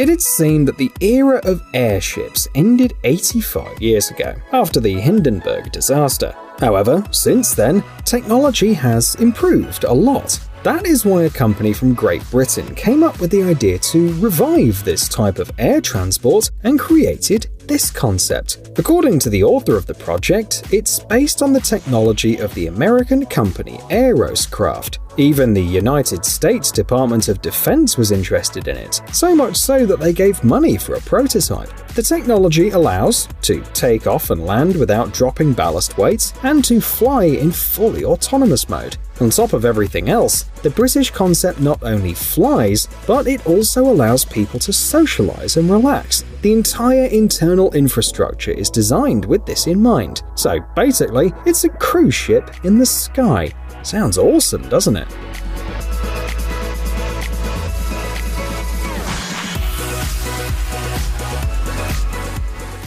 It had seemed that the era of airships ended 85 years ago, after the Hindenburg disaster. However, since then, technology has improved a lot. That is why a company from Great Britain came up with the idea to revive this type of air transport and created this concept. According to the author of the project, it's based on the technology of the American company Aeroscraft. Even the United States Department of Defense was interested in it, so much so that they gave money for a prototype. The technology allows to take off and land without dropping ballast weights and to fly in fully autonomous mode. On top of everything else, the British concept not only flies, but it also allows people to socialize and relax. The entire internal infrastructure is designed with this in mind. So basically, it's a cruise ship in the sky. Sounds awesome, doesn't it?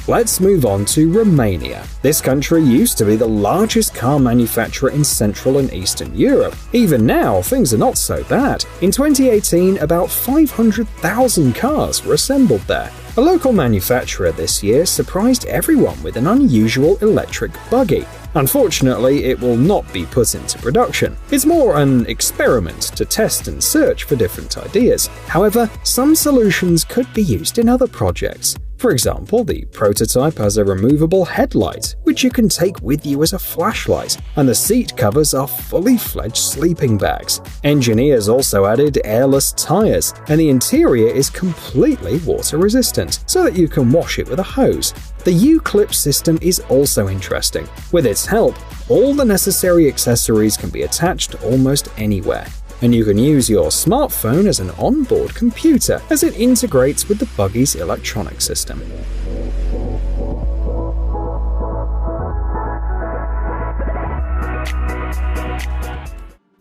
Let's move on to Romania. This country used to be the largest car manufacturer in Central and Eastern Europe. Even now, things are not so bad. In 2018, about 500,000 cars were assembled there. A local manufacturer this year surprised everyone with an unusual electric buggy. Unfortunately, it will not be put into production. It's more an experiment to test and search for different ideas. However, some solutions could be used in other projects. For example, the prototype has a removable headlight, which you can take with you as a flashlight, and the seat covers are fully fledged sleeping bags. Engineers also added airless tires, and the interior is completely water resistant, so that you can wash it with a hose. The U-clip system is also interesting. With its help, all the necessary accessories can be attached almost anywhere. And you can use your smartphone as an onboard computer as it integrates with the buggy's electronic system.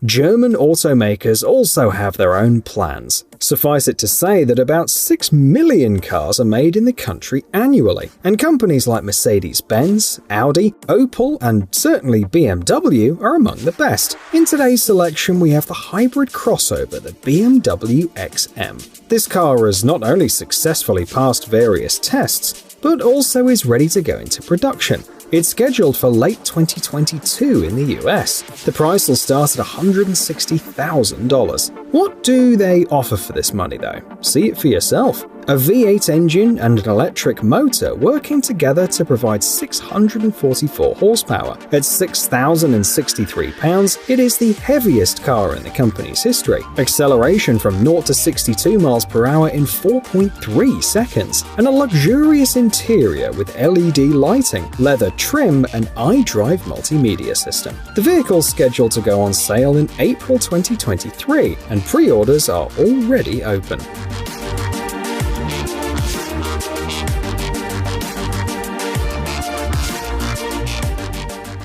German automakers also have their own plans. Suffice it to say that about 6 million cars are made in the country annually, and companies like Mercedes-Benz, Audi, Opel, and certainly BMW are among the best. In today's selection, we have the hybrid crossover, the BMW XM. This car has not only successfully passed various tests, but also is ready to go into production. It's scheduled for late 2022 in the US. The price will start at $160,000. What do they offer for this money though? See it for yourself. A V8 engine and an electric motor working together to provide 644 horsepower. At 6,063 pounds, it is the heaviest car in the company's history. Acceleration from 0 to 62 miles per hour in 4.3 seconds. And a luxurious interior with LED lighting, leather trim, and iDrive multimedia system. The vehicle's scheduled to go on sale in April 2023, and pre-orders are already open.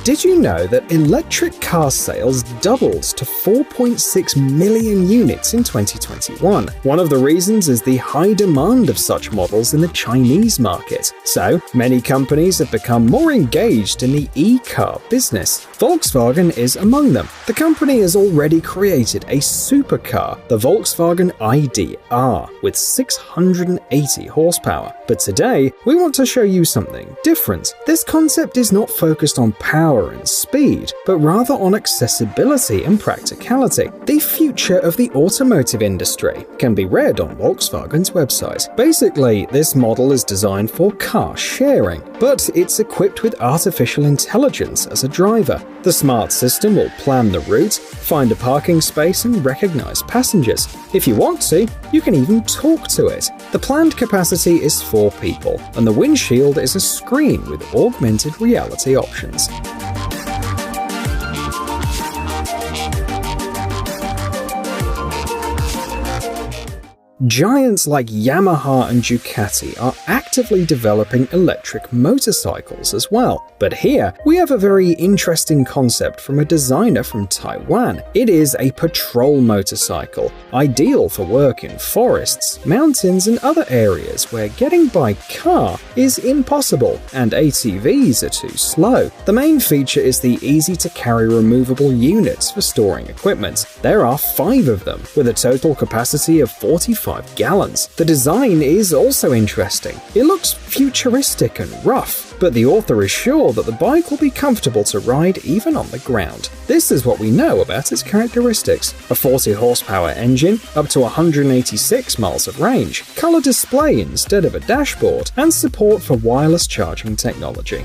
Did you know that electric car sales doubled to 4.6 million units in 2021? One of the reasons is the high demand of such models in the Chinese market. So, many companies have become more engaged in the e-car business. Volkswagen is among them. The company has already created a supercar, the Volkswagen ID.R, with 680 horsepower. But today, we want to show you something different. This concept is not focused on power and speed, but rather on accessibility and practicality. The future of the automotive industry can be read on Volkswagen's website. Basically, this model is designed for car sharing, but it's equipped with artificial intelligence as a driver. The smart system will plan the route, find a parking space, and recognize passengers. If you want to, you can even talk to it. The planned capacity is 4 people, and the windshield is a screen with augmented reality options. Giants like Yamaha and Ducati are actively developing electric motorcycles as well. But here, we have a very interesting concept from a designer from Taiwan. It is a patrol motorcycle, ideal for work in forests, mountains, and other areas where getting by car is impossible and ATVs are too slow. The main feature is the easy-to-carry removable units for storing equipment. There are 5 of them, with a total capacity of 45 25 gallons. The design is also interesting. It looks futuristic and rough, but the author is sure that the bike will be comfortable to ride even on the ground. This is what we know about its characteristics: a 40 horsepower engine, up to 186 miles of range, color display instead of a dashboard, and support for wireless charging technology.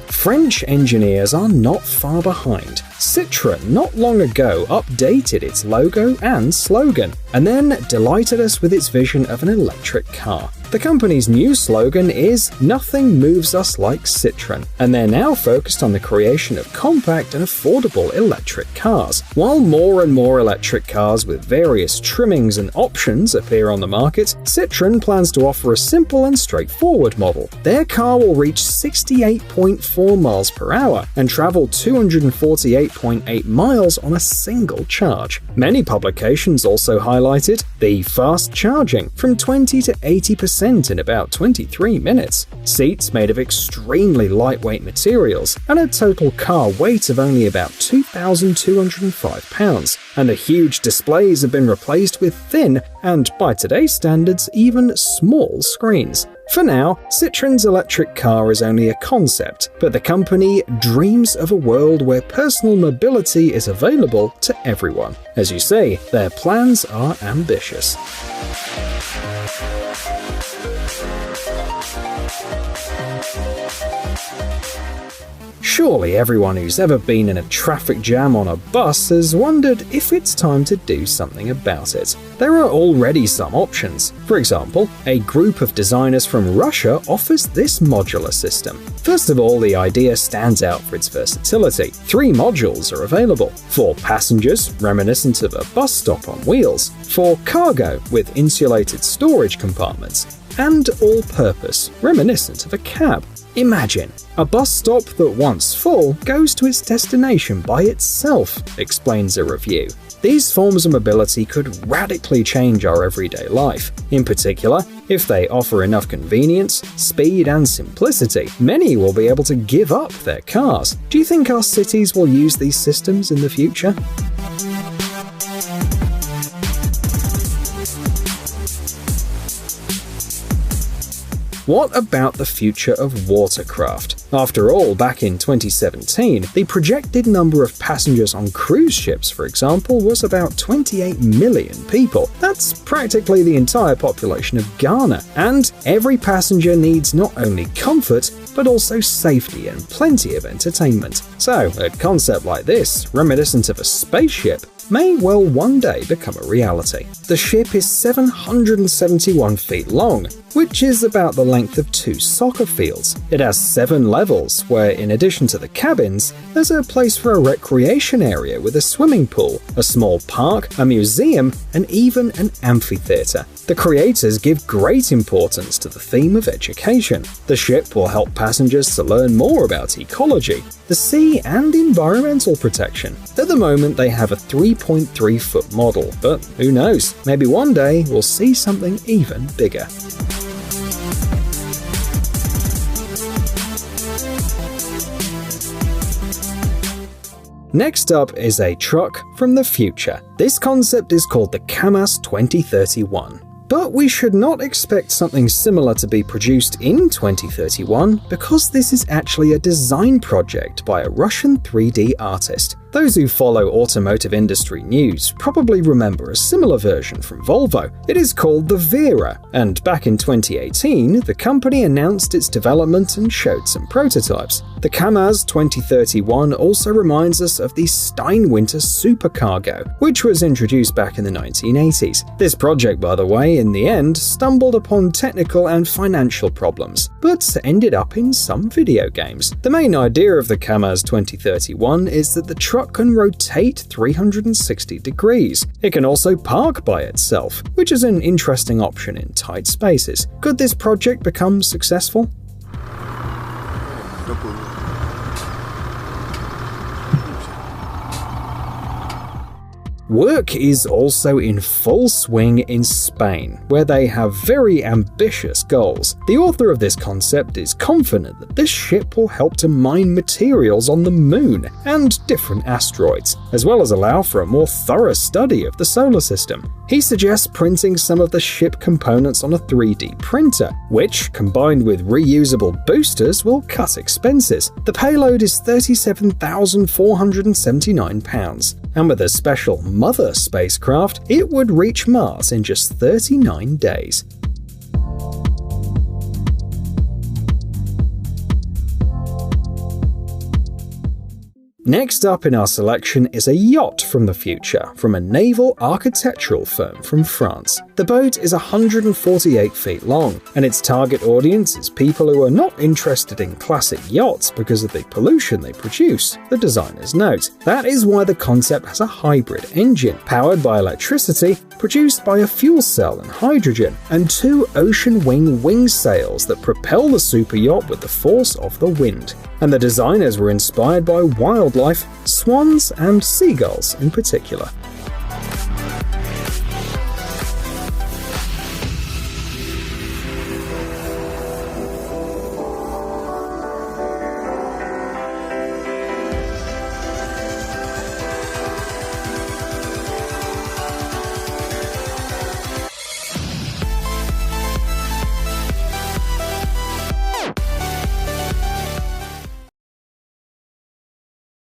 French engineers are not far behind. Citroën not long ago updated its logo and slogan, and then delighted us with its vision of an electric car. The company's new slogan is "Nothing moves us like Citroën," and they're now focused on the creation of compact and affordable electric cars. While more and more electric cars with various trimmings and options appear on the market, Citroën plans to offer a simple and straightforward model. Their car will reach 68.4 miles per hour and travel 248.8 miles on a single charge. Many publications also highlighted the fast charging, from 20 to 80% in about 23 minutes, seats made of extremely lightweight materials, and a total car weight of only about 2,205 pounds, and the huge displays have been replaced with thin, and by today's standards, even small screens. For now, Citroën's electric car is only a concept, but the company dreams of a world where personal mobility is available to everyone. As you say, their plans are ambitious. Surely everyone who's ever been in a traffic jam on a bus has wondered if it's time to do something about it. There are already some options. For example, a group of designers from Russia offers this modular system. First of all, the idea stands out for its versatility. 3 modules are available: for passengers, reminiscent of a bus stop on wheels; for cargo, with insulated storage compartments; and all-purpose, reminiscent of a cab. Imagine, a bus stop that once full goes to its destination by itself, explains a review. These forms of mobility could radically change our everyday life. In particular, if they offer enough convenience, speed, and simplicity, many will be able to give up their cars. Do you think our cities will use these systems in the future? What about the future of watercraft? After all, back in 2017, the projected number of passengers on cruise ships, for example, was about 28 million people. That's practically the entire population of Ghana. And every passenger needs not only comfort, but also safety and plenty of entertainment. So, a concept like this, reminiscent of a spaceship, may well one day become a reality. The ship is 771 feet long, which is about the length of 2 soccer fields. It has 7 levels, where in addition to the cabins, there's a place for a recreation area with a swimming pool, a small park, a museum, and even an amphitheater. The creators give great importance to the theme of education. The ship will help passengers to learn more about ecology, the sea, and environmental protection. At the moment, they have a 3.3-foot model, but who knows, maybe one day we'll see something even bigger. Next up is a truck from the future. This concept is called the KAMAZ 2031. But we should not expect something similar to be produced in 2031 because this is actually a design project by a Russian 3D artist. Those who follow automotive industry news probably remember a similar version from Volvo. It is called the Vera, and back in 2018, the company announced its development and showed some prototypes. The KAMAZ 2031 also reminds us of the Steinwinter Supercargo, which was introduced back in the 1980s. This project, by the way, in the end, stumbled upon technical and financial problems, but ended up in some video games. The main idea of the KAMAZ 2031 is that the truck can rotate 360 degrees. It can also park by itself, which is an interesting option in tight spaces. Could this project become successful? Work is also in full swing in Spain, where they have very ambitious goals. The author of this concept is confident that this ship will help to mine materials on the moon and different asteroids, as well as allow for a more thorough study of the solar system. He suggests printing some of the ship components on a 3D printer, which, combined with reusable boosters, will cut expenses. The payload is 37,479 pounds, and with a special Mother spacecraft, it would reach Mars in just 39 days. Next up in our selection is a yacht from the future from a naval architectural firm from France. The boat is 148 feet long, and its target audience is people who are not interested in classic yachts because of the pollution they produce, the designers note. That is why the concept has a hybrid engine, powered by electricity, produced by a fuel cell and hydrogen, and 2 ocean wing sails that propel the super yacht with the force of the wind. And the designers were inspired by wildlife, swans and seagulls in particular.